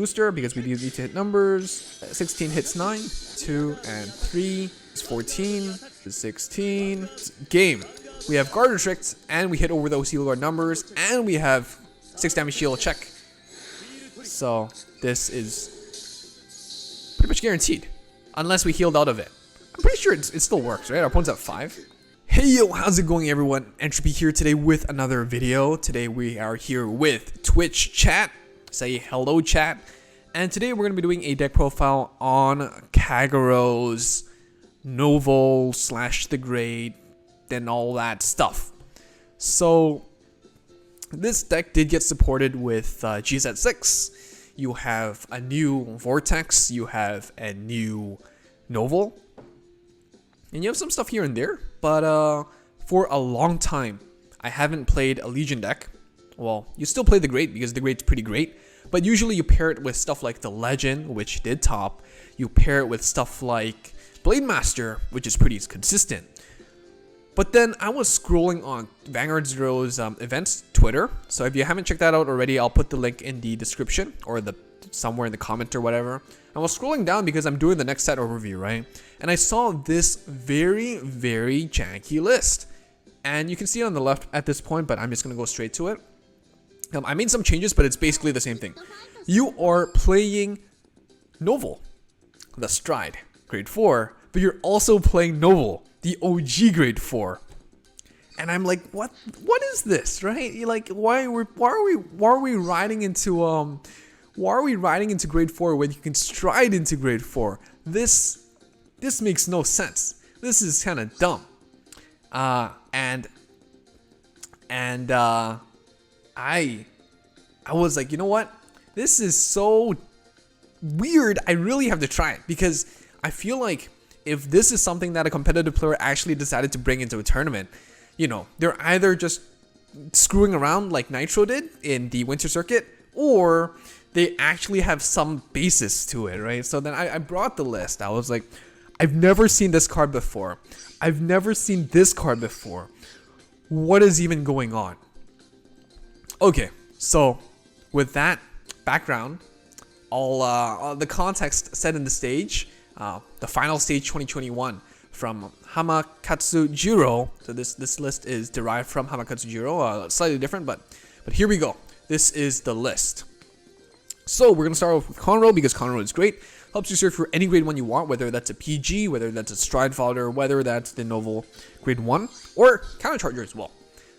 booster because we need to hit numbers. 16 hits 9, 2 and 3 is 14, 16. Game. We have guard restrict and we hit over those heal guard numbers and we have 6 damage shield check. So this is pretty much guaranteed unless we healed out of it. I'm pretty sure it still works, right? Our opponent's at 5. Hey yo, how's it going everyone? Entropy here today with another video. Today we are here with Twitch chat. Say hello chat. And today we're going to be doing a deck profile on Kagero's Nouvelle / the Great and all that stuff. So this deck did get supported with GZ6. You have a new Vortex, you have a new Nouvelle, and you have some stuff here and there. But for a long time, I haven't played a Legion deck. Well, you still play the Great because the Great's pretty great. But usually you pair it with stuff like the Legend, which did top. You pair it with stuff like Blade Master, which is pretty consistent. But then I was scrolling on Vanguard Zero's events Twitter. So if you haven't checked that out already, I'll put the link in the description or somewhere in the comment or whatever. I was scrolling down because I'm doing the next set overview, right? And I saw this very, very janky list. And you can see it on the left at this point, but I'm just going to go straight to it. I made some changes, but it's basically the same thing. You are playing Nouvelle, the Stride, grade 4, but you're also playing Nouvelle, the OG grade 4. And I'm like, what is this, right? You're like, why are we riding into grade 4 when you can Stride into grade 4? This makes no sense. This is kind of dumb. I was like, you know what? This is so weird. I really have to try it because I feel like if this is something that a competitive player actually decided to bring into a tournament, you know, they're either just screwing around like Nitro did in the Winter Circuit, or they actually have some basis to it, right? So then I brought the list. I was like, I've never seen this card before. I've never seen this card before. What is even going on? Okay, so with that background, all the context set in the stage, the final stage 2021 from Hamu Ka츠 Jiro. So this list is derived from Hamu Ka츠 Jiro, slightly different, but here we go. This is the list. So we're gonna start off with Conroe because Conroe is great. Helps you search for any grade 1 you want, whether that's a PG, whether that's a Stride fodder, whether that's the Nouvelle grade 1, or Countercharger as well.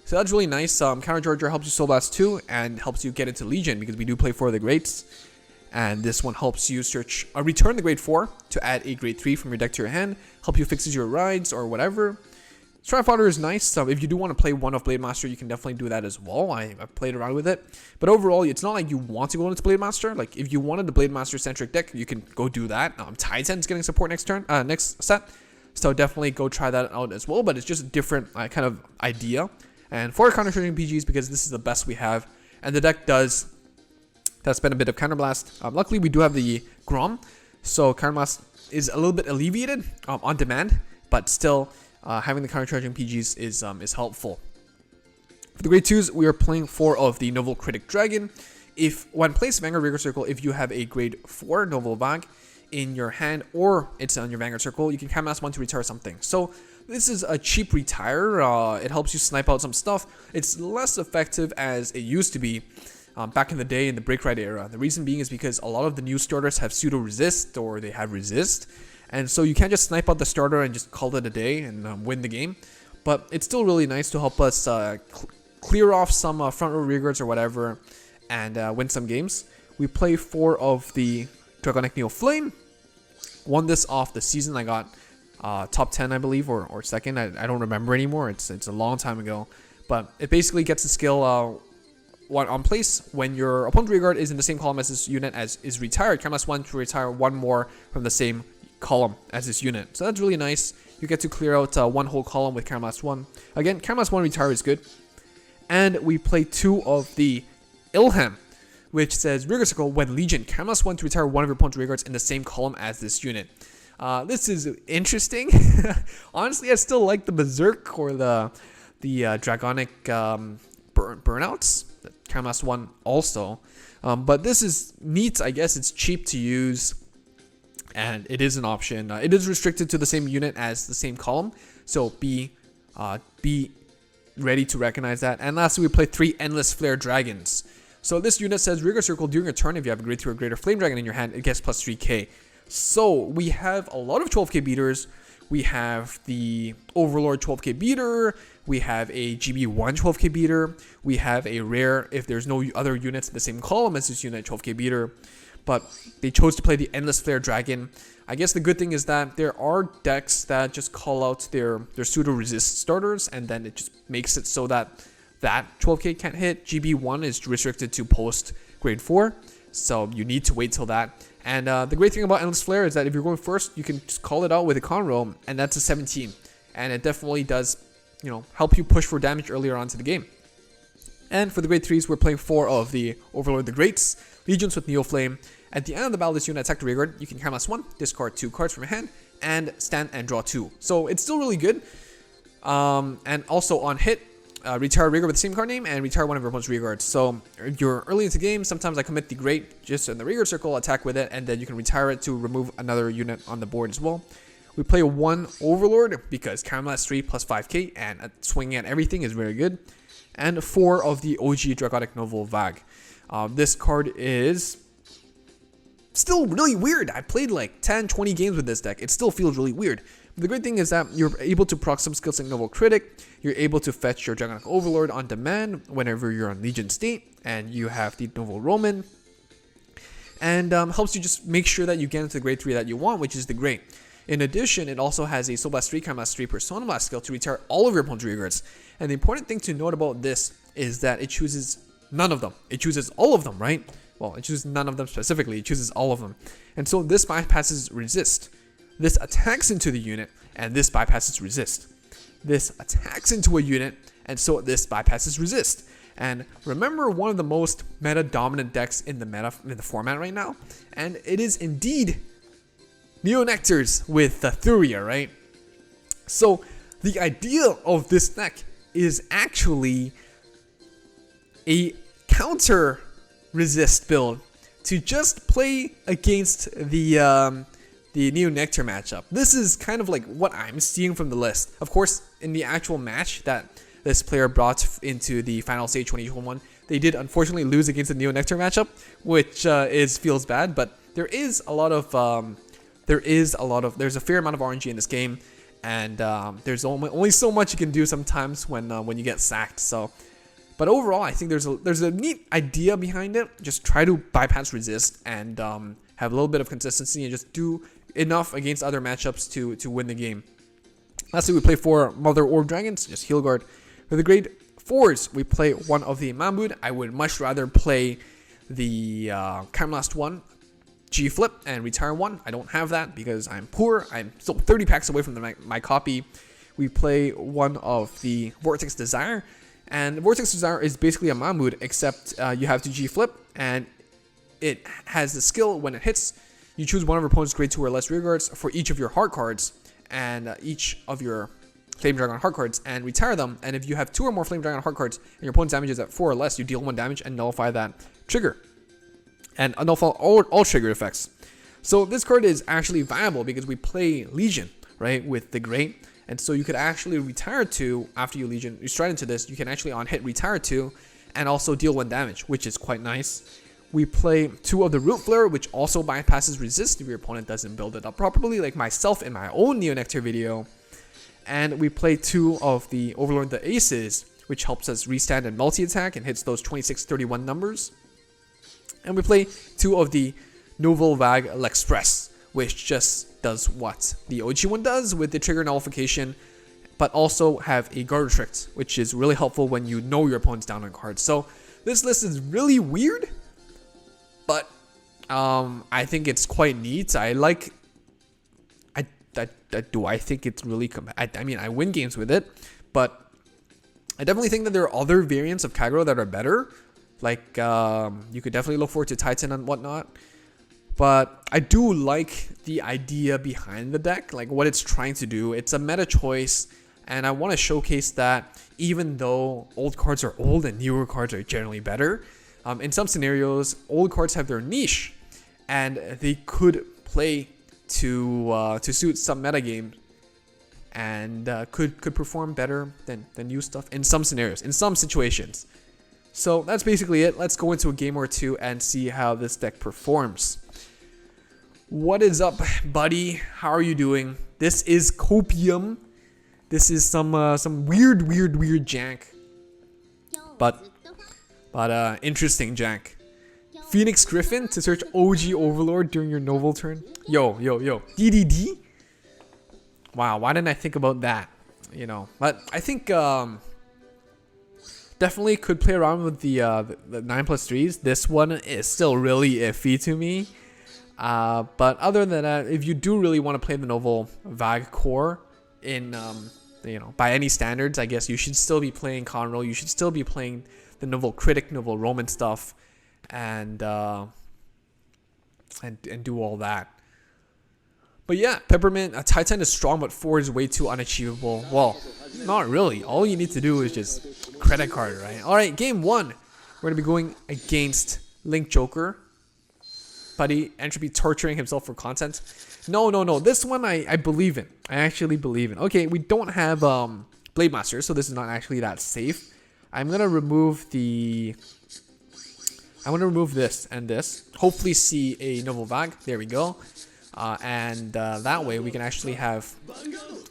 So that's really nice. Countercharger helps you Soul Blast 2 and helps you get into Legion because we do play 4 of the Greats. And this one helps you return the grade 4 to add a grade 3 from your deck to your hand, help you fixes your rides or whatever. Stride fodder is nice. If you do want to play one of Blade Master, you can definitely do that as well. I've played around with it. But overall, it's not like you want to go into Blade Master. Like if you wanted the Blade Master centric deck, you can go do that. Titan's getting support next set. So definitely go try that out as well. But it's just a different kind of idea. And 4 counter-charging PGs because this is the best we have. And the deck does spend a bit of Counterblast. Luckily, we do have the Grom. So Counterblast is a little bit alleviated on demand. But still, having the counter-charging PGs is helpful. For the grade 2s, we are playing 4 of the Nouvelle Critic Dragon. When placed Vanguard Rigor Circle, if you have a grade 4 Nouvelle Vague in your hand or it's on your Vanguard Circle, you can cast 1 to retire something. So this is a cheap retire. It helps you snipe out some stuff. It's less effective as it used to be back in the day in the Break Ride era. The reason being is because a lot of the new starters have pseudo resist or they have resist. And so you can't just snipe out the starter and just call it a day and win the game. But it's still really nice to help us clear off some front row rearguards or whatever and win some games. We play 4 of the Dragonic Neo Flame. Won this off the season. I got top 10, I believe, or second. I don't remember anymore. It's a long time ago. But it basically gets the skill on place when your opponent's rearguard is in the same column as this unit as is retired. Cast 1 to retire 1 more from the same column as this unit. So that's really nice. You get to clear out 1 whole column with Counterblast 1. Again, Counterblast 1 retire is good. And we play 2 of the Ilham, which says Rigor Circle when Legion. Counterblast 1 to retire 1 of your opponent's rearguards in the same column as this unit. This is interesting. Honestly, I still like the Berserk or the Dragonic Burnouts. Counterblast 1 also. But this is neat. I guess it's cheap to use, and it is an option. It is restricted to the same unit as the same column, so be ready to recognize that. And lastly, we play 3 Endless Flare Dragons. So this unit says Rigor Circle during a turn. If you have a grade 2 or greater Flame Dragon in your hand, it gets plus 3k. So we have a lot of 12k beaters. We have the Overlord 12k beater. We have a GB1 12k beater. We have a rare, if there's no other units in the same column as this unit, 12k beater. But they chose to play the Endless Flare Dragon. I guess the good thing is that there are decks that just call out their pseudo resist starters, and then it just makes it so that 12k can't hit. GB1 is restricted to post grade 4, so you need to wait till that. And the great thing about Endless Flare is that if you're going first, you can just call it out with a con roll, and that's a 17. And it definitely does, help you push for damage earlier on to the game. And for the grade 3s, we're playing 4 of the Overlord the Greats, Legions with Neo Flame. At the end of the battle, this unit attack the rearguard. You can cast 1, discard 2 cards from your hand, and stand and draw 2. So it's still really good. And also on hit, retire rearguard with the same card name and retire one of your opponent's rearguards. So if you're early into the game, sometimes I commit the Great just in the rearguard circle, attack with it, and then you can retire it to remove another unit on the board as well. We play 1 Overlord because Caramelast 3 plus 5k, and swinging at everything is very good. And 4 of the OG Nouvelle Vague. This card is still really weird. I played like 10-20 games with this deck. It still feels really weird. But the great thing is that you're able to proc some skills like Novel Critic. You're able to fetch your Dragonic Overlord on demand whenever you're on Legion state, and you have the Novel Roman. And helps you just make sure that you get into the grade 3 that you want, which is the Great. In addition, it also has a Soul Blast 3, Caramelast 3 Persona Blast skill to retire all of your opponent's rearguards. And the important thing to note about this is that it chooses none of them. It chooses all of them, right? Well, it chooses none of them specifically. It chooses all of them. And so this bypasses resist. This attacks into the unit, and this bypasses resist. This attacks into a unit, and so this bypasses resist. And remember, one of the most meta-dominant decks in the format right now, and it is indeed Neo-Nectars with the Thuria, right? So the idea of this deck is actually a counter resist build to just play against the Neo-Nectar matchup. This is kind of like what I'm seeing from the list. Of course, in the actual match that this player brought into the final stage 2021, they did unfortunately lose against the Neo-Nectar matchup, which feels bad. But there's a fair amount of RNG in this game, and there's only so much you can do sometimes when you get sacked. So. But overall, I think there's a neat idea behind it. Just try to bypass resist and have a little bit of consistency and just do enough against other matchups to win the game. Lastly, we play 4 Mother Orb Dragons, just heal guard. For the grade 4s, we play 1 of the Mammoth. I would much rather play the Caramelast 1 G Flip and retire 1. I don't have that because I'm poor. I'm still 30 packs away from my copy. We play 1 of the Vortex Desire. And Vortex Desire is basically a Mammoth, except you have to G Flip, and it has the skill when it hits, you choose one of your opponent's grade 2 or less rearguards for each of your heart cards, and each of your Flame Dragon heart cards, and retire them. And if you have 2 or more Flame Dragon heart cards, and your opponent's damage is at 4 or less, you deal 1 damage and nullify that trigger. And nullify all trigger effects. So this card is actually viable because we play Legion, right, with the Great. And so you could actually retire 2 after you Legion. You stride into this, you can actually on hit retire 2 and also deal 1 damage, which is quite nice. We play 2 of the Root Flare, which also bypasses resist if your opponent doesn't build it up properly, like myself in my own Neo-Nectar video. And we play 2 of the Overlord the Aces, which helps us restand and multi-attack and hits those 26-31 numbers. And we play 2 of the Nouvelle Vague L'Express, which just does what the OG one does with the trigger nullification, but also have a guard restrict, which is really helpful when you know your opponent's down on cards. So this list is really weird, but I think it's quite neat. I think it's really I mean, I win games with it, but I definitely think that there are other variants of Kagero that are better. Like you could definitely look forward to Titan and whatnot. But I do like the idea behind the deck, like what it's trying to do. It's a meta choice, and I want to showcase that even though old cards are old and newer cards are generally better, In some scenarios, old cards have their niche, and they could play to suit some metagame, and could perform better than new stuff in some scenarios, in some situations. So that's basically it. Let's go into a game or two and see how this deck performs. What is up, buddy? How are you doing? This is Copium. This is some weird jank, but interesting jank. Phoenix Griffin to search OG Overlord during your Novel turn. Yo, DDD. Wow, why didn't I think about that? You know, but I think definitely could play around with the 9+3s. This one is still really iffy to me. But other than that, if you do really want to play the Nouvelle Vague core in, you know, by any standards, I guess you should still be playing Conroe. You should still be playing the Nouvelle Critic, Nouvelle Roman stuff, and do all that. But yeah, Peppermint, Titan is strong, but 4 is way too unachievable. Well, not really. All you need to do is just credit card, right? All right, game 1. We're gonna be going against Link Joker. Buddy, Entropy torturing himself for content. No. This one I believe in. I actually believe in. Okay, we don't have Blade Master, so this is not actually that safe. I'm gonna remove the. I want to remove this and this. Hopefully, see a Nouvelle Vague. There we go. And that way we can actually have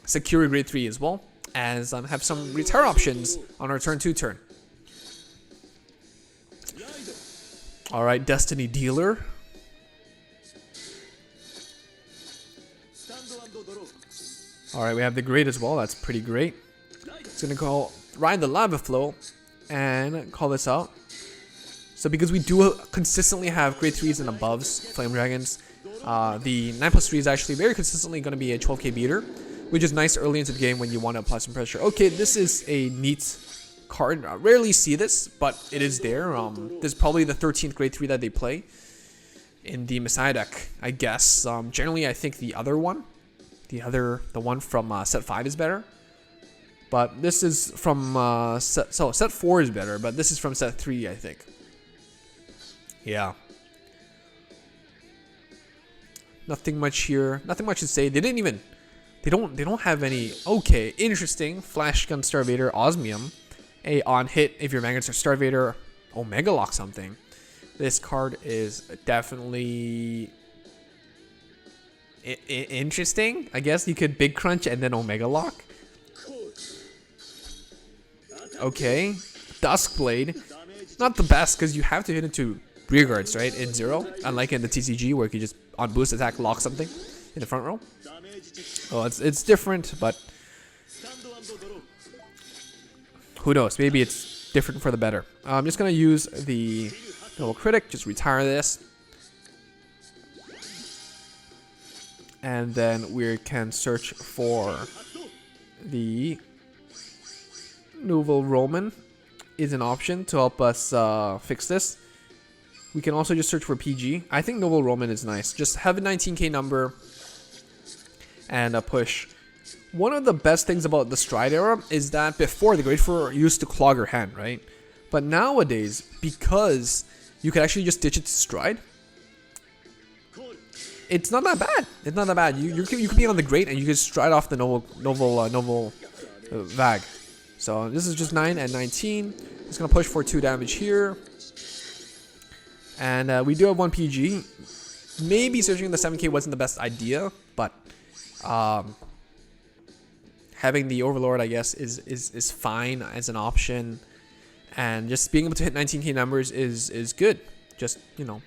secure grade 3 as well, as have some retire options on our turn 2 turn. All right, Destiny Dealer. All right, we have the grade as well. That's pretty great. It's gonna ride the Lava Flow and call this out. So because we do consistently have grade 3s and aboves, Flame Dragons, the 9+3 is actually very consistently going to be a 12k beater, which is nice early into the game when you want to apply some pressure. Okay, this is a neat card. I rarely see this, but it is there. This is probably the 13th grade 3 that they play in the Messiah deck, I guess. Generally, I think the one from set 5 is better. But this is from set 4 is better, but this is from set 3, I think. Yeah. Nothing much here. Nothing much to say. They don't have any. Okay, interesting. Flash Gun Starvader Osmium. On hit if your Vanguard Starvader Omega Lock something. This card is definitely interesting. I guess you could Big Crunch and then Omega Lock. Okay. Duskblade. Not the best because you have to hit into rear guards, right? In Zero. Unlike in the TCG where you can just on boost attack lock something in the front row. Oh, it's different, but who knows? Maybe it's different for the better. I'm just gonna use the Nouvelle Critic. Just retire this, and then we can search for the Nouvelle Roman. Is an option to help us fix this. We can also just search for PG. I think Nouvelle Roman is nice. Just have a 19k number and a push. One of the best things about the Stride era is that before the grade 4 used to clog your hand, right? But nowadays, because you can actually just ditch it to Stride, it's not that bad. It's not that bad. You could be on the grade and you can stride off the Nouvelle Vague. So this is just 9 and 19. It's gonna push for 2 damage here. And we do have 1 PG. Maybe searching the 7k wasn't the best idea, but having the Overlord, I guess, is fine as an option. And just being able to hit 19k numbers is good. Just, you know,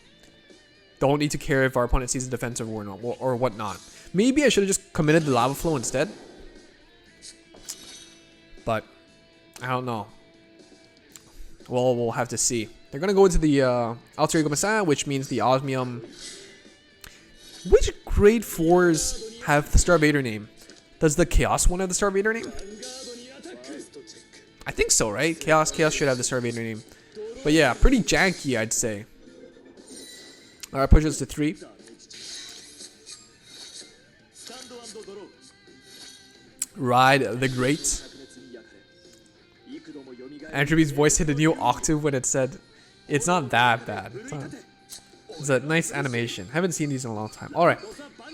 don't need to care if our opponent sees a defensive or not, or whatnot. Maybe I should have just committed the Lava Flow instead. But I don't know. Well, we'll have to see. They're going to go into the Alter Ego Messiah, which means the Osmium. Which grade 4s have the Starvader name? Does the Chaos one have the Starvader name? I think so, right? Chaos should have the Starvader name. But yeah, pretty janky, I'd say. Alright, push us to 3. Ride the Great. Entropy's voice hit a new octave when it said It's not that bad. It's a nice animation. Haven't seen these in a long time. All right.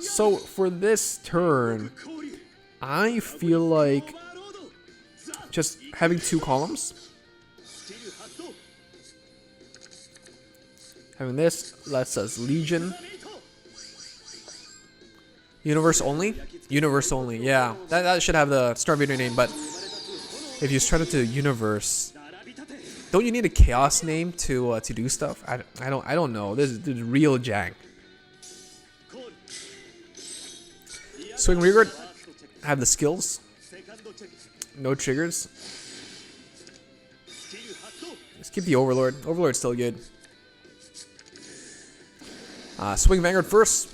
So for this turn, I feel like just having 2 columns. Having this lets us Legion. Universe only? Universe only, yeah. That should have the Star Vader name, but if you start it to Universe, don't you need a Chaos name to do stuff? I don't know. This is real jank. Swing rearguard. Have the skills. No triggers. Let's keep the Overlord. Overlord's still good. Swing Vanguard first.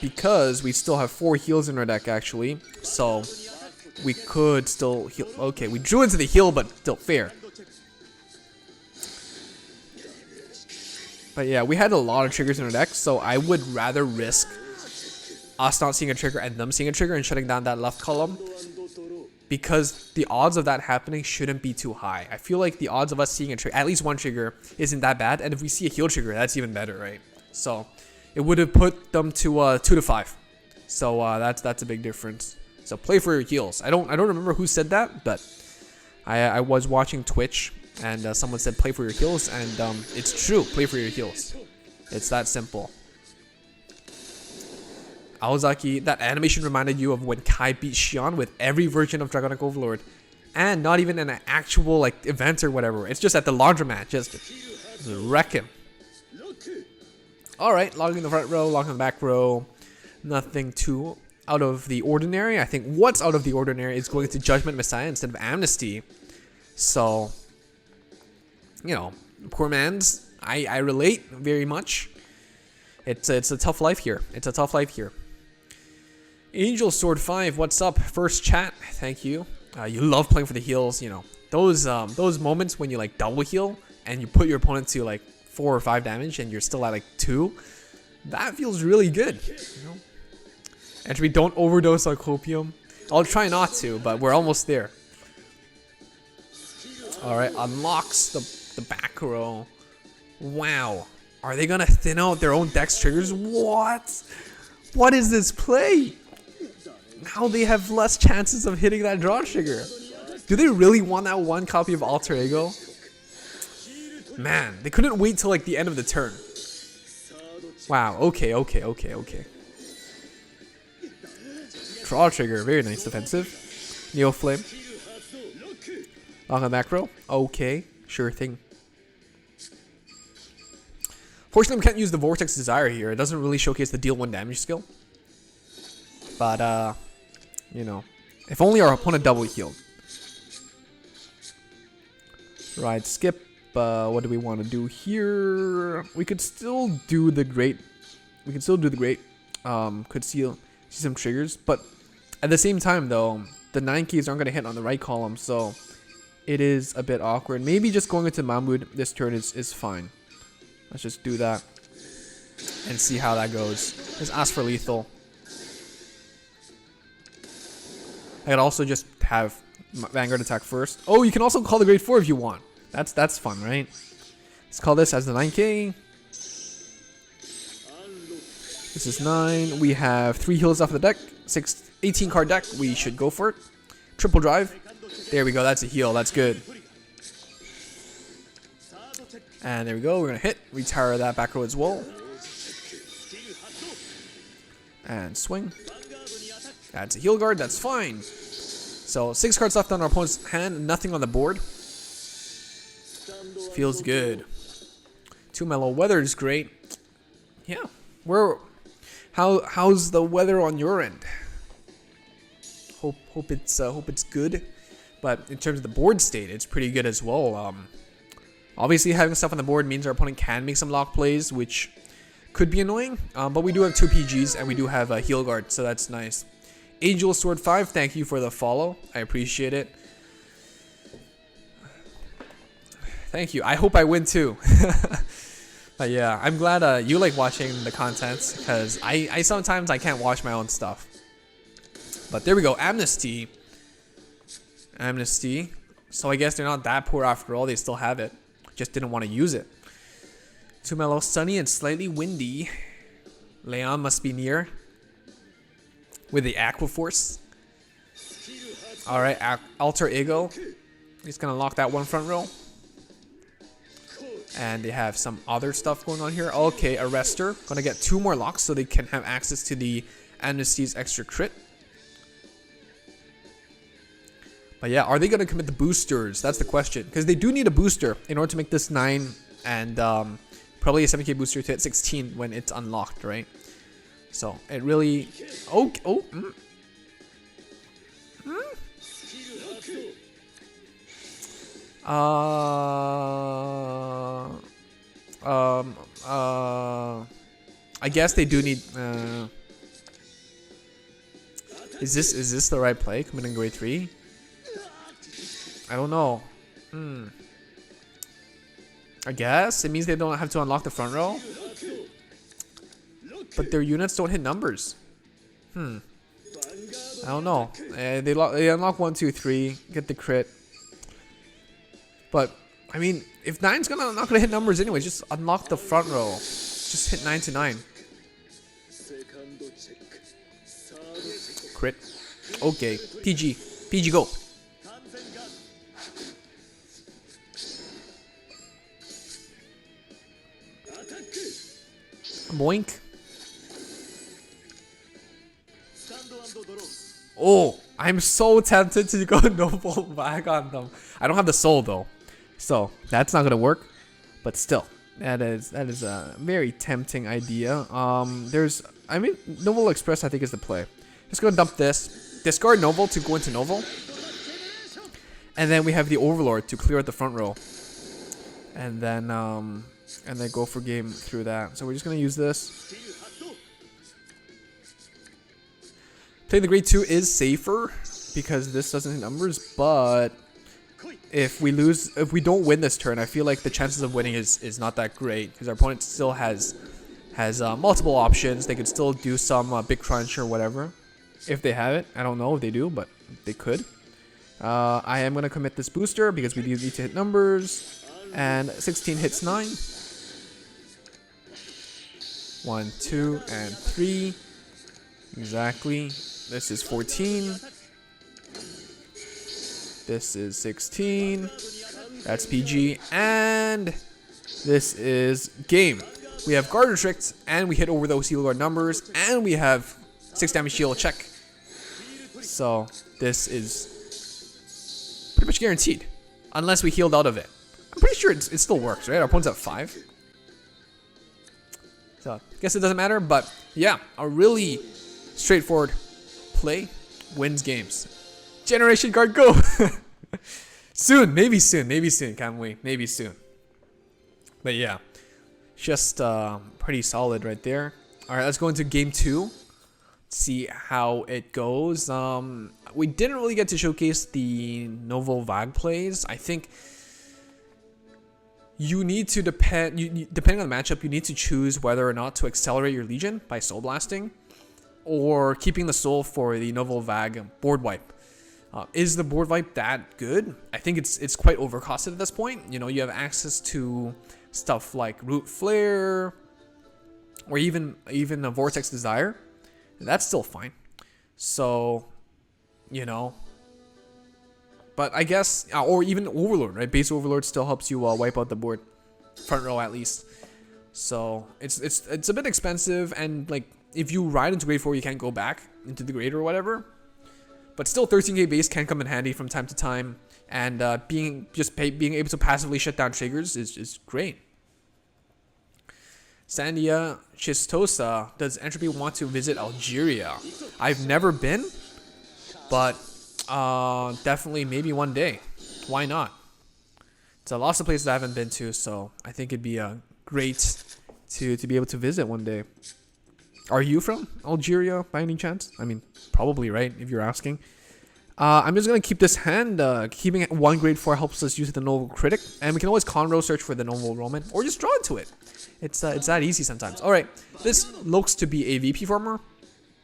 Because we still have 4 heals in our deck, actually. So, we could still heal. Okay, we drew into the heal, but still fair. But yeah, we had a lot of triggers in our deck, so I would rather risk us not seeing a trigger and them seeing a trigger and shutting down that left column. Because the odds of that happening shouldn't be too high. I feel like the odds of us seeing a trigger, at least one trigger, isn't that bad. And if we see a heal trigger, that's even better, right? So, it would have put them to 2 to 5. So that's a big difference. So play for your heals. I don't remember who said that, but I was watching Twitch and someone said play for your heals, and it's true. Play for your heals. It's that simple. Aozaki, that animation reminded you of when Kai beat Xion with every version of Dragonic Overlord, and not even an actual like event or whatever. It's just at the laundromat, just wreck him. Alright, logging the front row, logging the back row. Nothing too out of the ordinary. I think what's out of the ordinary is going to Judgment Messiah instead of Amnesty. So, you know, poor man's. I relate very much. It's a tough life here. It's a tough life here. Angel Sword 5, what's up? First chat, thank you. You love playing for the heals, you know. Those moments when you like double heal and you put your opponent to like 4 or 5 damage and you're still at like 2, that feels really good, you know? And we don't overdose on copium. I'll try not to, but we're almost there. Alright, unlocks the back row. Wow. Are they gonna thin out their own dex triggers? What? What is this play? Now they have less chances of hitting that draw trigger. Do they really want that one copy of Alter Ego? Man, they couldn't wait till like the end of the turn. Wow, okay. Draw trigger, very nice defensive. Neo Flame. Lock on macro. Okay, sure thing. Fortunately, we can't use the Vortex Desire here. It doesn't really showcase the deal 1 damage skill. But, you know, if only our opponent double healed. Right, skip. What do we want to do here? We could still do the great. Could see some triggers, but at the same time, though, the 9 keys aren't going to hit on the right column, so it is a bit awkward. Maybe just going into Mahmoud this turn is fine. Let's just do that and see how that goes. Just ask for lethal. I could also just have Vanguard attack first. Oh, you can also call the Grade 4 if you want. That's fun, right? Let's call this as the 9K. This is 9. We have 3 heals off the deck. 18 card deck. We should go for it. Triple drive. There we go. That's a heal. That's good. And there we go. We're going to hit. Retire that back row as well. And swing. That's a heal guard. That's fine. So 6 cards left on our opponent's hand. Nothing on the board. Feels good. 2 mellow. Weather is great. Yeah. How's the weather on your end? Hope it's good. But in terms of the board state, it's pretty good as well. Obviously, having stuff on the board means our opponent can make some lock plays, which could be annoying. But we do have 2 PGs and we do have a heal guard, so that's nice. Angel Sword 5, thank you for the follow. I appreciate it. Thank you. I hope I win too. But yeah, I'm glad you like watching the content, because I sometimes I can't watch my own stuff. But there we go. Amnesty. So I guess they're not that poor after all. They still have it. just didn't want to use it. Too mellow, sunny, and slightly windy. Leon must be near with the Aqua Force. Alright, Alter Ego. He's gonna lock that one front row. And they have some other stuff going on here. Okay, Arrestor. Gonna get 2 more locks so they can have access to the Amnesty's extra crit. But yeah, are they gonna commit the boosters? That's the question. Because they do need a booster in order to make this 9 and probably a 7k booster to hit 16 when it's unlocked, right? So it really... I guess they do need. Is this the right play? Committing grade 3? I don't know. I guess it means they don't have to unlock the front row, but their units don't hit numbers. I don't know. They unlock 1, 2, 3, get the crit. But I mean, if 9's not gonna hit numbers anyway, just unlock the front row. Just hit 9 to 9. Crit. Okay. PG. PG go. Boink. Oh, I'm so tempted to go Nouvelle Vague on them. I don't have the soul though, so that's not gonna work. But still, that is a very tempting idea. Nouvelle Express I think is the play. Just gonna dump this, discard Nouvelle to go into Nouvelle, and then we have the Overlord to clear out the front row, and then go for game through that. So we're just gonna use this. Playing the grade 2 is safer because this doesn't hit numbers, but if we don't win this turn, I feel like the chances of winning is not that great because our opponent still has multiple options. They could still do some big crunch or whatever if they have it. I don't know if they do, but they could. I am gonna commit this booster because we do need to hit numbers, and 16 hits 9. 1, 2, and 3. Exactly. This is 14. This is 16. That's PG. And this is game. We have Guard Restrict, and we hit over those Heal Guard numbers, and we have 6 damage shield check. So this is pretty much guaranteed. Unless we healed out of it. I'm pretty sure it still works, right? Our opponent's at 5. So I guess it doesn't matter, but yeah, a really straightforward play wins games. Generation card go. Soon, maybe soon, can't wait, maybe soon. But yeah, just pretty solid right there. All right, let's go into game 2. See how it goes. We didn't really get to showcase the Nouvelle Vague plays. I think you need to depending on the matchup, you need to choose whether or not to accelerate your Legion by soul blasting, or keeping the soul for the Nouvelle Vague board wipe. Is the board wipe that good? I think it's quite overcosted at this point. You know, you have access to stuff like Root Flare, or even a Vortex Desire. That's still fine. So, you know, but I guess, or even Overlord, right? Base Overlord still helps you wipe out the board, front row at least. So it's a bit expensive, and like if you ride into grade 4, you can't go back into the grade or whatever. But still, 13k base can come in handy from time to time, and being able to passively shut down triggers is great. Sandia Chistosa, does Entropy want to visit Algeria? I've never been, but definitely maybe one day. Why not? It's a lots of places I haven't been to, so I think it'd be great to be able to visit one day. Are you from Algeria by any chance? I mean, probably, right, if you're asking. I'm just going to keep this hand. Keeping it 1 grade 4 helps us use the Nouvelle Critic. And we can always Conroe search for the Nouvelle Roman, or just draw into it. It's that easy sometimes. Alright, this looks to be a VP farmer.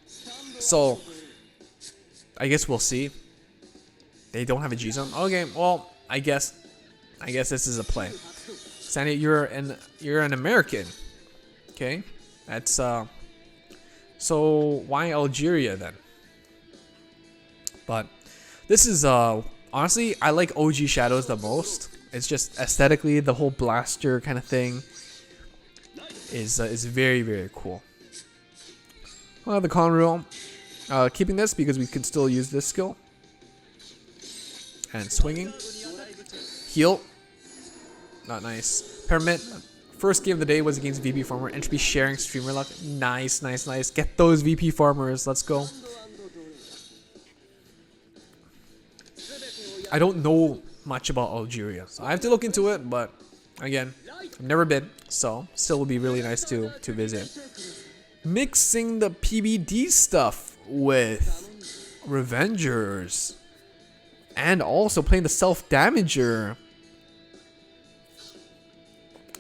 So, I guess we'll see. They don't have a G-Zone. Okay, well, I guess this is a play. Sandy, you're an American. Okay, that's so why Algeria then? But this is honestly, I like OG Shadows the most. It's just aesthetically, the whole blaster kind of thing is very, very cool. The con rule, keeping this because we can still use this skill. And swinging. Heal. Not nice. Permit. First game of the day was against VP Farmer. Entropy sharing streamer luck. Nice, nice, nice. Get those VP Farmers. Let's go. I don't know much about Algeria, so I have to look into it, but again, I've never been, so still would be really nice to visit. Mixing the PBD stuff with Revengers and also playing the self-damager.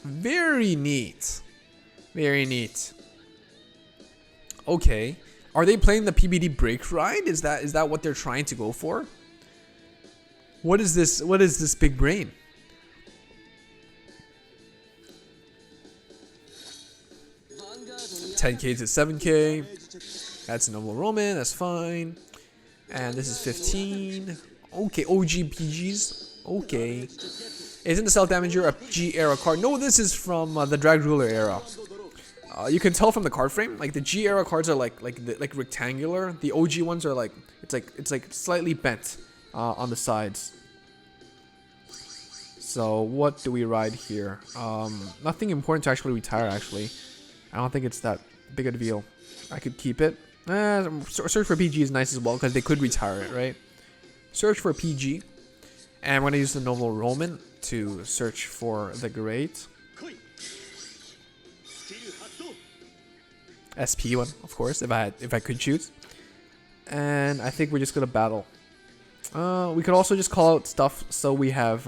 Very neat. Very neat. Okay. Are they playing the PBD break ride? Is that what they're trying to go for? What is this? What is this big brain? $10K to $7K. That's a Noble Roman. That's fine. And this is 15. Okay, OG PGs. Okay. Isn't the Self Damager a G era card? No, this is from the Drag Ruler era. You can tell from the card frame. Like the G era cards are like rectangular. The OG ones are like it's like slightly bent on the sides. So what do we ride here? Nothing important to actually retire. Actually, I don't think it's that big a deal. I could keep it. Search for PG is nice as well because they could retire it, right? Search for PG, and I'm gonna use the Noble Roman to search for the Great. SP one, of course, if I could choose. And I think we're just gonna battle. We could also just call out stuff so we have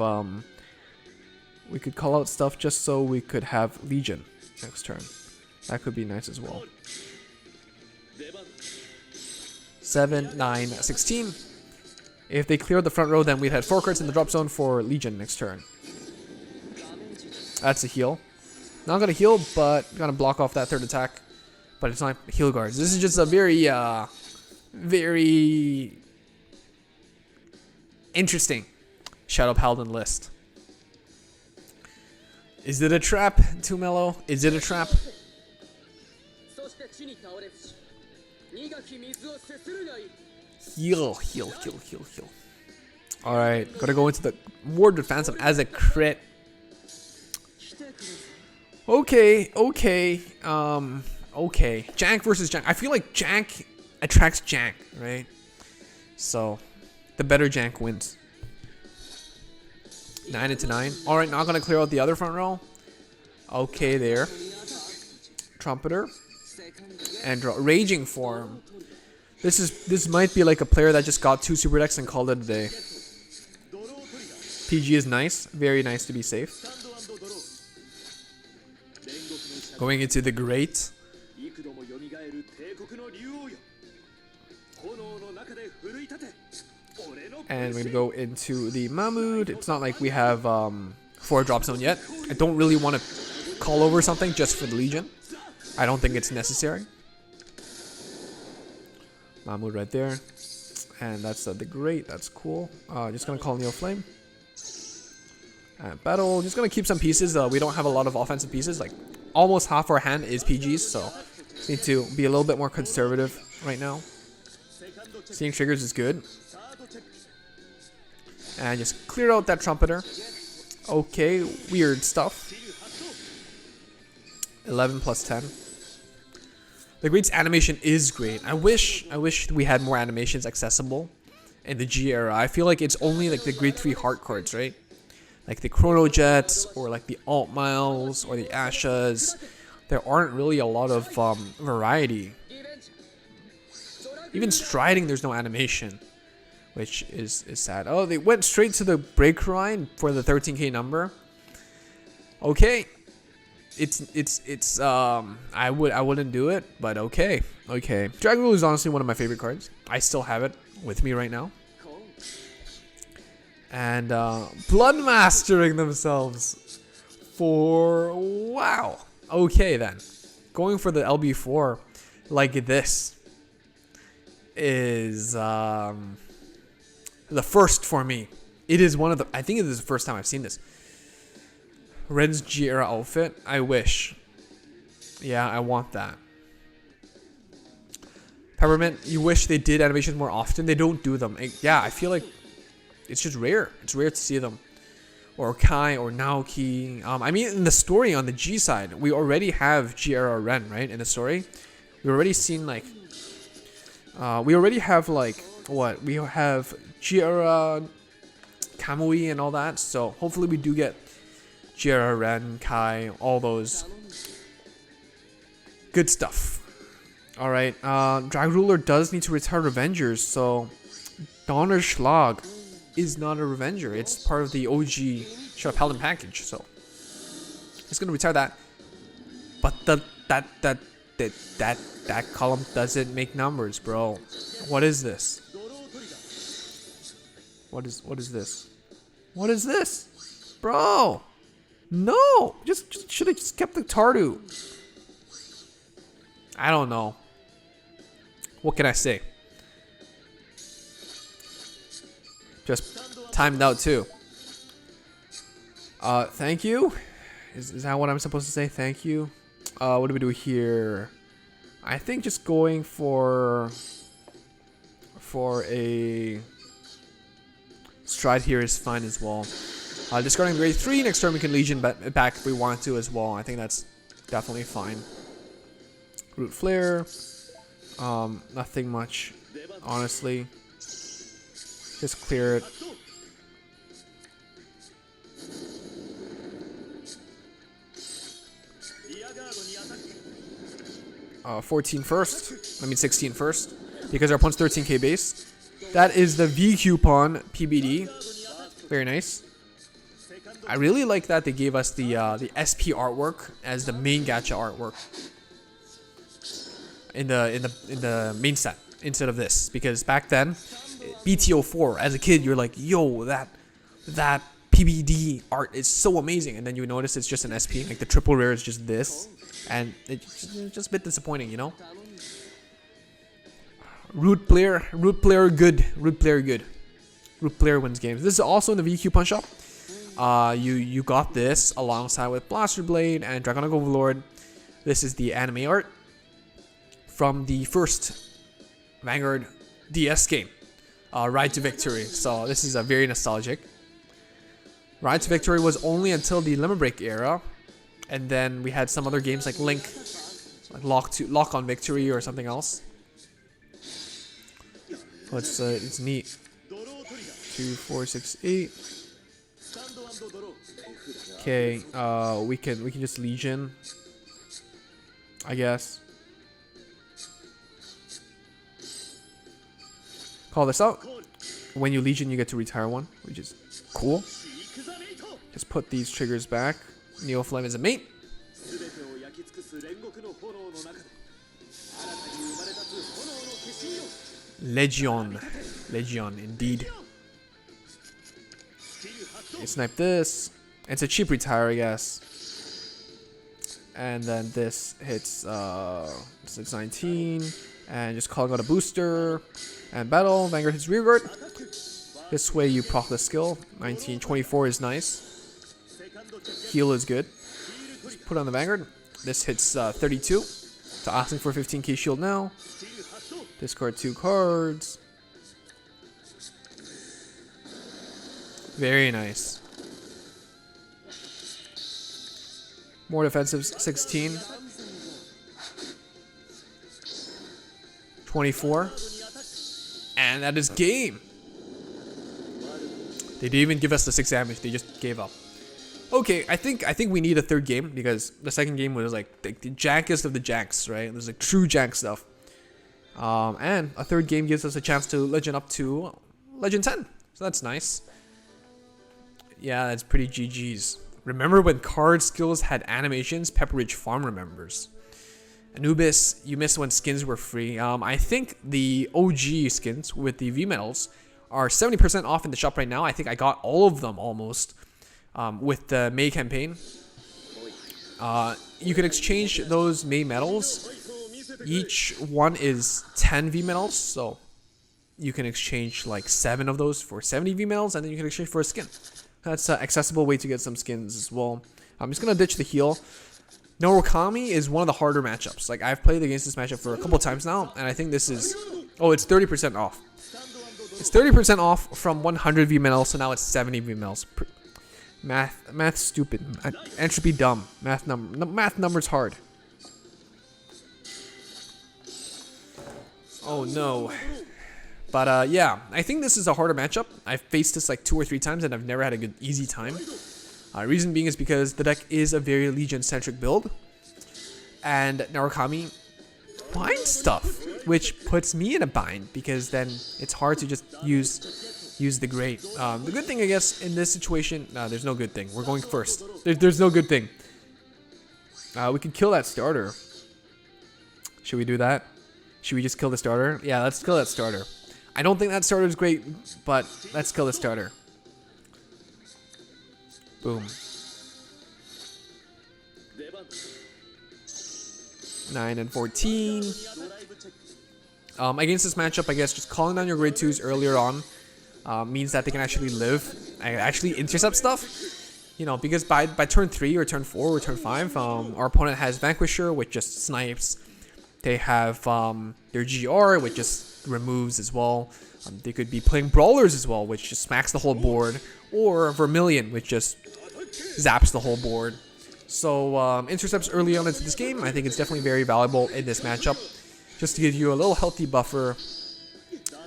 we could call out stuff just so we could have Legion next turn. That could be nice as well. 7, 9, 16. If they cleared the front row, then we'd had 4 cards in the drop zone for Legion next turn. That's a heal. Not gonna heal, but gonna block off that third attack. But it's not heal guards. This is just a very, very interesting Shadow Paladin list. Is it a trap, Too Mellow? Is it a trap? Heal. Alright, gotta go into the more defensive as a crit. Okay. Okay. Jank versus Jank. I feel like Jank attracts Jank, right? So, the better Jank wins. 9 into 9. Alright, not gonna clear out the other front row. Okay, there. Trumpeter. And Raging Form. This might be like a player that just got 2 super decks and called it a day. PG is nice. Very nice to be safe. Going into the Great. And we're gonna go into the Mahmoud. It's not like we have 4 drop zone yet. I don't really want to call over something just for the Legion. I don't think it's necessary. Mahmoud right there. And that's the Great. That's cool. Just gonna call Neo Flame. Battle. Just gonna keep some pieces. We don't have a lot of offensive pieces. Like almost half our hand is PGs, so need to be a little bit more conservative right now. Seeing triggers is good. And just clear out that Trumpeter. Okay, weird stuff. 11 plus 10. The Great's animation is great. I wish we had more animations accessible in the G era. I feel like it's only like the Grade 3 heart cards, right? Like the Chrono Jets or like the Alt Miles or the Ashas. There aren't really a lot of variety. Even Striding, there's no animation, which is sad. Oh, they went straight to the break ride for the 13K number. Okay. It's I wouldn't do it, but okay. Dragon Rule is honestly one of my favorite cards. I still have it with me right now. And Blood Mastering themselves. for... Wow. Okay, then. Going for the LB4 like this is the first for me. It is one of the... I think it is the first time I've seen this. Ren's G-era outfit. I wish. Yeah, I want that. Peppermint, you wish they did animations more often. They don't do them. Yeah, I feel like it's just rare. It's rare to see them. Or Kai or Naoki. I mean, in the story on the G side, we already have G-era Ren, right? In the story, we already seen like... we already have like... What? We have G-era Kamui and all that. So hopefully we do get G-era Ren, Kai, all those. Good stuff. Alright, Drag Ruler does need to retire Revengers, so Donner Schlag is not a Revenger. It's part of the OG Shadow Paladin package, so it's gonna retire that. But that column doesn't make numbers, bro. What is this? What is this? What is this? Bro! No! Just should have just kept the Tardu. I don't know. What can I say? Just timed out too. Thank you. Is that what I'm supposed to say? Thank you. What do we do here? I think just going for a stride here is fine as well. Discarding grade 3. Next turn we can Legion back if we want to as well. I think that's definitely fine. Root Flare. Nothing much, honestly. Just clear it. Uh, 14 first. I mean 16 first. Because our opponent's 13k base. That is the V coupon PBD. Very nice. I really like that they gave us the SP artwork as the main gacha artwork. In the main set instead of this, because back then BTO4 as a kid you're like, yo, that PBD art is so amazing, and then you notice it's just an SP, like the triple rare is just this, and it's just a bit disappointing, you know. Root player good. Root player wins games. This is also in the VQ Punch Shop. You got this alongside with Blaster Blade and Draconic Overlord. This is the anime art from the first Vanguard DS game, Ride to Victory. So this is a very nostalgic. Ride to Victory was only until the Lemon Break era, and then we had some other games like Link, like Lock on Victory or something else. So it's neat. 2, 4, 6, 8. Okay, we can just Legion, I guess. Call this out. When you Legion, you get to retire one, which is cool. Just put these triggers back. Neoflame is a mate. Legion, indeed. You snipe this. It's a cheap retire, I guess. And then this hits. It's 19. And just calling out a booster. And battle. Vanguard hits rearguard. This way you proc the skill. 19. 24 is nice. Heal is good. Just put on the Vanguard. This hits 32. So asking for 15k shield now. Discard 2 cards. Very nice. More defensive. 16. 24. And that is game. They didn't even give us the 6 damage. They just gave up. Okay, I think we need a third game, because the second game was like the jankest of the janks, right? There's like true jank stuff. And a third game gives us a chance to legend up to Legend 10. So that's nice. Yeah, that's pretty GG's. Remember when card skills had animations? Pepper Ridge Farm remembers. Anubis, you missed when skins were free. I think the OG skins with the V medals are 70% off in the shop right now. I think I got all of them almost with the May campaign. You can exchange those main medals. Each one is 10 V medals, so you can exchange like 7 of those for 70 V medals, and then you can exchange for a skin. That's an accessible way to get some skins as well. I'm just gonna ditch the heal. Narukami is one of the harder matchups. Like, I've played against this matchup for a couple times now, and I think this is... Oh, it's 30% off. It's 30% off from 100 V medals, so now it's 70 V medals. Math stupid. Entropy dumb. Math numbers hard. Oh no. But yeah, I think this is a harder matchup. I've faced this like 2 or 3 times, and I've never had a good easy time. Reason being is because the deck is a very Legion-centric build, and Narukami binds stuff, which puts me in a bind because then it's hard to just use the great. The good thing, I guess, in this situation, no, there's no good thing. We're going first. There's no good thing. We could kill that starter. Should we do that? Should we just kill the starter? Yeah, let's kill that starter. I don't think that starter is great, but let's kill the starter. Boom. 9 and 14. Against this matchup, I guess just calling down your grade 2s earlier on means that they can actually live and actually intercept stuff. You know, because by turn 3 or turn 4 or turn 5, our opponent has Vanquisher, which just snipes. They have their GR, which just removes as well. They could be playing Brawlers as well, which just smacks the whole board. Or Vermilion, which just zaps the whole board. So intercepts early on into this game, I think it's definitely very valuable in this matchup. Just to give you a little healthy buffer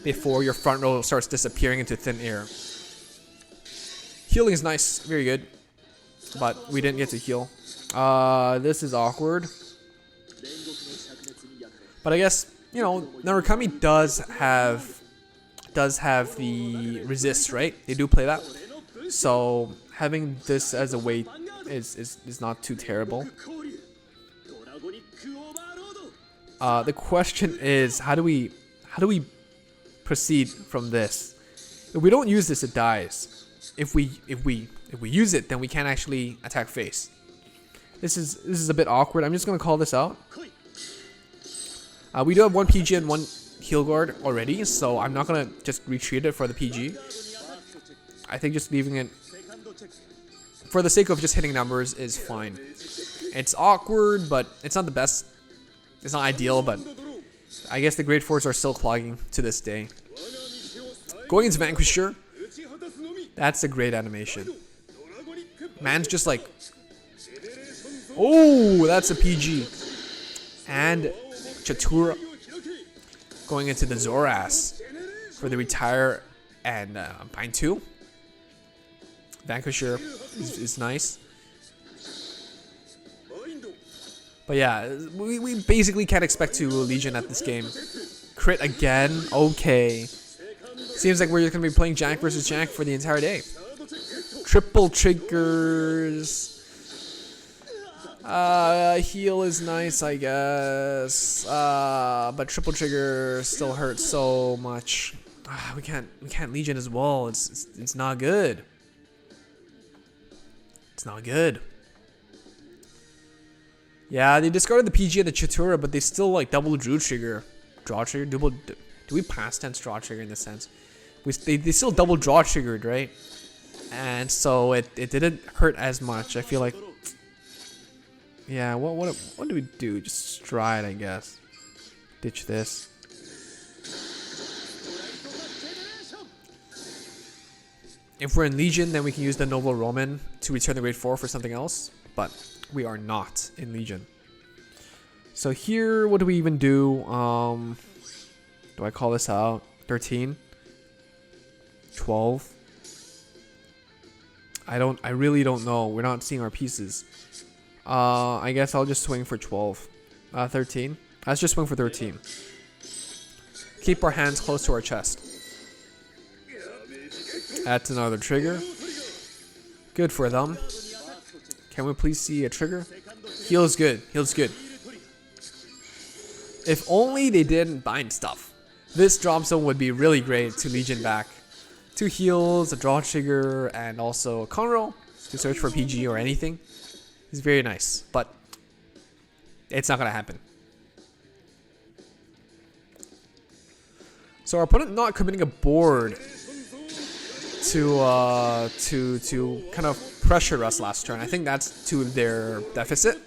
before your front row starts disappearing into thin air. Healing is nice, very good. But we didn't get to heal. This is awkward. But I guess, you know, Narukami does have the resist, right? They do play that. So having this as a weight is not too terrible. The question is, how do we proceed from this? If we don't use this, it dies. If we use it, then we can't actually attack face. This is a bit awkward. I'm just gonna call this out. We do have 1 PG and 1 heal guard already, so I'm not gonna just retreat it for the PG. I think just leaving it for the sake of just hitting numbers is fine. It's awkward, but it's not the best. It's not ideal, but I guess the grade 4s are still clogging to this day. Going into Vanquisher, that's a great animation. Man's just like, oh, that's a PG. And Chatura going into the Zoras for the retire and bind 2. Vanquisher is nice. But yeah, we basically can't expect to Legion at this game. Crit again, okay. Seems like we're just going to be playing Jack versus Jack for the entire day. Triple triggers. Heal is nice, I guess. But triple trigger still hurts so much. We can't Legion as well. It's not good. It's not good. Yeah, they discarded the PG and the Chatura, but they still like double draw trigger. Do we past tense draw trigger in this sense? They still double draw triggered, right? And so it didn't hurt as much. I feel like, yeah. What do we do? Just stride, I guess. Ditch this. If we're in Legion, then we can use the Noble Roman to return the grade 4 for something else. But we are not in Legion. So here, what do we even do? Do I call this out? 13? 12? I really don't know. We're not seeing our pieces. I guess I'll just swing for 12. 13? Let's just swing for 13. Keep our hands close to our chest. That's another trigger. Good for them. Can we please see a trigger? Heal is good. Heal's good. If only they didn't bind stuff. This drop zone would be really great to Legion back. 2 heals, a draw trigger, and also a conroll to search for PG or anything. He's very nice, but it's not gonna happen. So our opponent not committing a board to kind of pressure us last turn. I think that's to their deficit.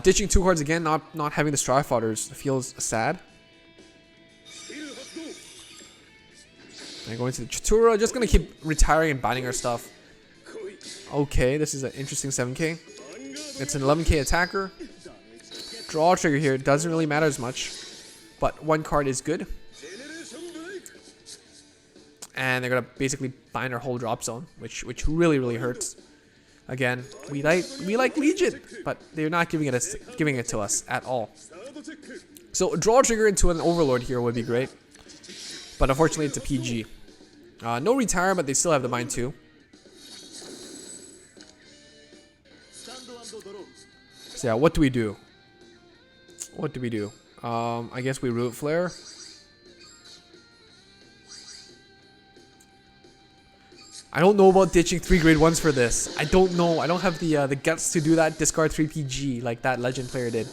Ditching 2 cards again, not having the Strive Fodders feels sad. And going to the Chatura, just gonna keep retiring and binding our stuff. Okay, this is an interesting 7k. It's an 11k attacker. Draw trigger here doesn't really matter as much, but 1 card is good. And they're gonna basically bind our whole drop zone, which really hurts. Again, we like Legion, but they're not giving it to us at all. So a draw trigger into an Overlord here would be great, but unfortunately it's a PG. No retire, but they still have the bind too. So yeah, what do we do? What do we do? I guess we root flare. I don't know about ditching 3 grade 1s for this. I don't know. I don't have the guts to do that. Discard 3 PG like that legend player did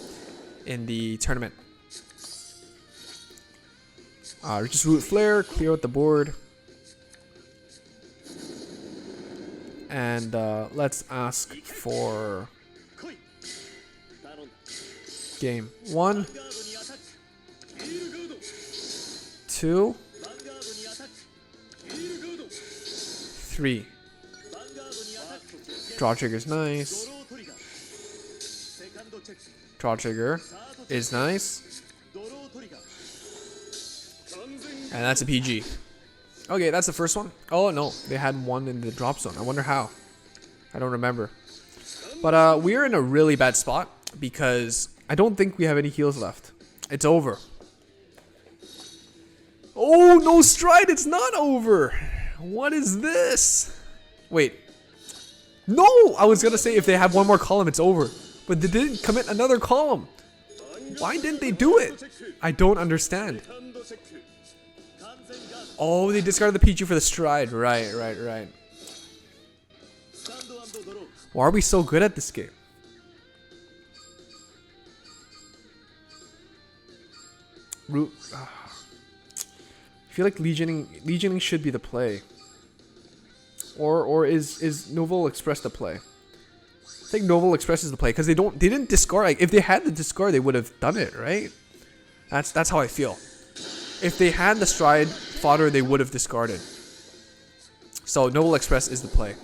in the tournament. Just root flare, clear out the board, and let's ask for game 1, 2, 3. Draw trigger's nice. Draw trigger is nice. And that's a PG. Okay, that's the first one. Oh no, they had 1 in the drop zone. I wonder how. I don't remember. But we're in a really bad spot because I don't think we have any heals left. It's over. Oh, no stride, it's not over. What is this? Wait. No! I was gonna say if they have 1 more column, it's over. But they didn't commit another column. Why didn't they do it? I don't understand. Oh, they discarded the PG for the stride. Right. Why are we so good at this game? Root. I feel like Legioning should be the play. Or is Nouvelle Express the play? I think Nouvelle Express is the play because they didn't discard. Like if they had the discard, they would have done it, right? That's how I feel. If they had the stride fodder, they would have discarded. So Nouvelle Express is the play.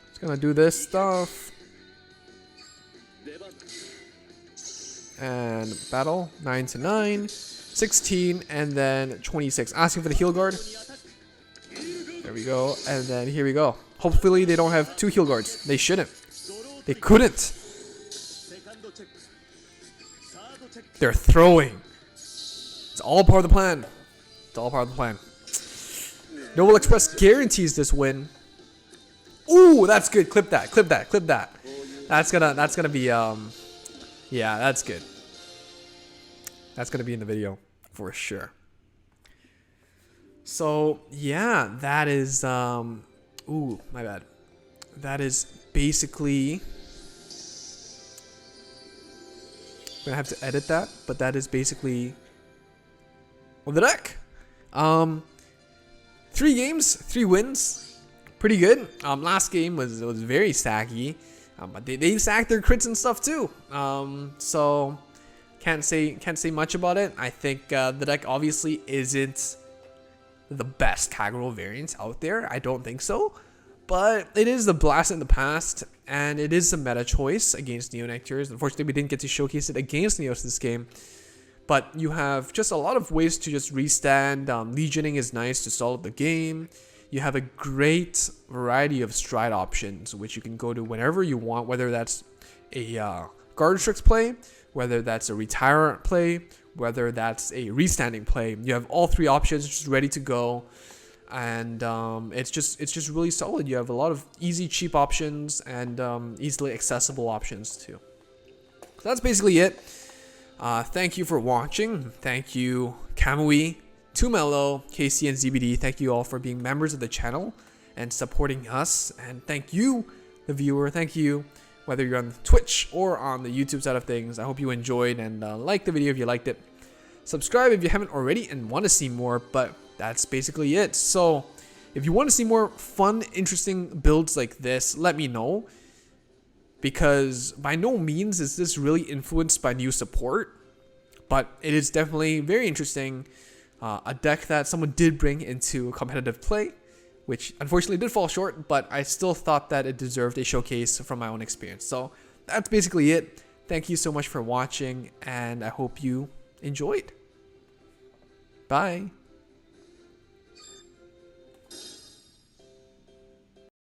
It's gonna do this stuff. And battle 9 to 9, 16, and then 26. Asking for the heal guard. There we go. And then here we go. Hopefully they don't have 2 heal guards. They shouldn't. They couldn't. They're throwing. It's all part of the plan. It's all part of the plan. Nouvelle Express guarantees this win. Ooh, that's good. Clip that. Clip that. Clip that. That's gonna be yeah, that's good. That's gonna be in the video for sure. So yeah, that is ooh, my bad. That is basically, I'm gonna have to edit that, but that is basically on the deck. 3 games, 3 wins, pretty good. Last game was very saggy, but they sacked their crits and stuff too. So can't say much about it. I think the deck obviously isn't the best Kagero variant out there. I don't think so, but it is the blast in the past, and it is a meta choice against Neonectars. Unfortunately, we didn't get to showcase it against Neos this game, but you have just a lot of ways to just restand. Legioning is nice to stall up the game. You have a great variety of stride options, which you can go to whenever you want, whether that's a guard restricts play, whether that's a retire play, whether that's a restanding play. You have all 3 options just ready to go, and it's just really solid. You have a lot of easy, cheap options and easily accessible options too. So that's basically it. Thank you for watching. Thank you, Kamui, Too Mellow, KC, and ZBD. Thank you all for being members of the channel and supporting us. And thank you, the viewer. Thank you, whether you're on Twitch or on the YouTube side of things. I hope you enjoyed and like the video if you liked it. Subscribe if you haven't already and want to see more, but that's basically it. So if you want to see more fun, interesting builds like this, let me know. Because by no means is this really influenced by new support, but it is definitely very interesting. A deck that someone did bring into competitive play, which unfortunately did fall short, but I still thought that it deserved a showcase from my own experience. So that's basically it. Thank you so much for watching, and I hope you enjoyed. Bye.